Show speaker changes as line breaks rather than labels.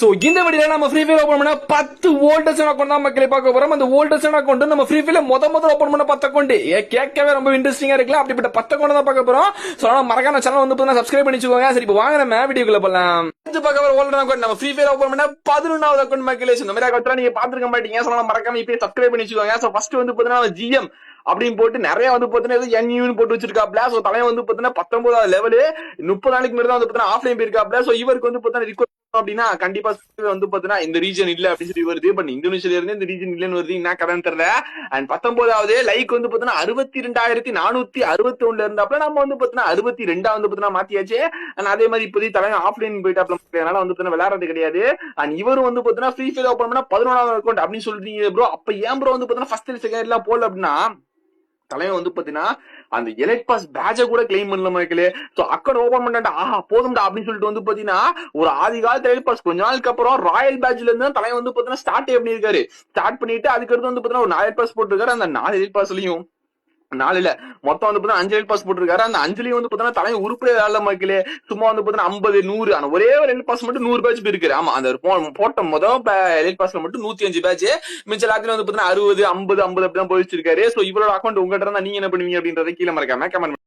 So இந்த வீடியோல நம்ம ஃப்ரீ ஃபயர் ஓபன் பண்ண 10 வோல்டஸ் அக்கவுண்ட் தான் மக்களே பார்க்க போறோம். அந்த வோல்டஸ் அக்கவுண்ட் நம்ம ஃப்ரீ ஃபயர்ல முதல்ல ஓபன் பண்ண 10 அக்கவுண்ட் கேட்கவே ரொம்ப இன்ட்ரெஸ்டிங்கா இருக்குல்ல. அப்படிப்பட்ட 10 அக்கவுண்ட் தான் பார்க்க போறோம். சோ மறக்காம சேனல் வந்து பார்த்தா சப்ஸ்கிரைப் பண்ணி வச்சுக்கோங்க. சரி இப்போ வாங்க நம்ம வீடியோக்குள்ள போலாம். இது பார்க்க போற வோல்டஸ் அக்கவுண்ட் நம்ம ஃப்ரீ ஃபயர் ஓபன் பண்ண 11வது அக்கவுண்ட் மக்களே. இந்த மாதிரி அக்கவுண்ட் நீங்க பாத்துக்க மாட்டீங்க. சோ மறக்காம இப்பவே சப்ஸ்கிரைப் பண்ணி வச்சுக்கோங்க. சோ ஃபர்ஸ்ட் வந்து பார்த்தீங்கன்னா ஜிஎம் அப்படின்னு போட்டு நிறைய வந்து பாத்தீங்கன்னா என்யூன்னு போட்டு வச்சிருக்காப்ல. சோ தலைவன் வந்து பாத்தீங்கன்னா 19வது லெவலு 30 நாளைக்கு மேல தான் வந்து பாத்தீங்கன்னா ஆஃப்லைன் போயிருக்காப்ல. சோ இவருக்கு வந்து பாத்தீங்கன்னா ரிக்வெஸ்ட் அப்படின்னா கண்டிப்பா வந்து பாத்தீங்கன்னா இந்த ரீஜன் இல்ல அப்படின்னு சொல்லி வருது. பட் இந்தோனேஷியால இருந்து இந்த ரீஜன் இல்லன்னு வருது. என்ன கதைன்னு தெரியல. அண்ட் 19வது லைக் வந்து பாத்தீங்கன்னா 62,461 இருந்தாப்ல. நம்ம வந்து பாத்தீங்கன்னா 62 வந்து பாத்தீங்கன்னா மாத்தியாச்சு. அண்ட் அதே மாதிரி இப்போதைக்கு தலைவன் ஆஃப்லைன் போயிட்டாப்ல. அதனால வந்து பாத்தீங்கன்னா விளையாடுறது கிடையாது. அண்ட் இவரும் வந்து பாத்தீங்கன்னா ஃப்ரீ ஃபயர் ஓபன் பண்ணா 11வது அக்கௌண்ட் அப்படின்னு சொல்றீங்க ப்ரோ. அப்ப ஏன் ப்ரோ வந்து பாத்தீங்கன்னா ஃபர்ஸ்ட் செகண்ட் எல்லாம் போடல அப்படின்னா தலைவன் வந்து பாத்தீங்கன்னா அந்த எலைட் பாஸ் பேட்ச கூட கிளைம் பண்ணல மக்களே. சோ அக்கௌண்ட் ஓபன் பண்ணா ஆஹா போதும்டா அப்படின்னு சொல்லிட்டு வந்து பாத்தீங்கன்னா ஒரு ஆதி காலத்து எலைட் பாஸ் கொஞ்ச நாளுக்கு அப்புறம் ராயல் பேட்ச்ல இருந்து தான் தலைவன் வந்து பாத்தீங்கன்னா ஸ்டார்ட் எப்படி இருக்காரு. ஸ்டார்ட் பண்ணிட்டு அதுக்கடுத்து வந்து பாத்தீங்கன்னா ஒரு 4 எலைட் பாஸ் போட்டுருக்காரு. அந்த 4 எலைட் பாஸ்லயும் 4 இல்ல மொத்தம் வந்து பாத்தீங்கன்னா 5 எலைட் பாஸ் போட்டுருக்காரு. அந்த 5லயும் வந்து பாத்தீங்கன்னா தலைவன் உருப்படியே வேலை மக்களே. சும்மா வந்து பாத்தீங்கன்னா 50 100 ஆனா ஒரே ஒரு எலைட் பாஸ் மட்டும் 100 பேட்ச் போயிருக்காரு. ஆமா அந்த போட்ட முதல் எலைட் பாஸ்ல மட்டும் 105 பேட்ச். மிச்ச எல்லாத்துலயும் வந்து பாத்தீங்கன்னா 60 50 50 அப்படிதான் போயிச்சிருக்காரு. சோ இவரோட அக்கௌண்ட் உங்ககிட்ட இருந்தா நீங்க என்ன பண்ணுவீங்க அப்படின்றத கீழே மறக்காம கமெண்ட்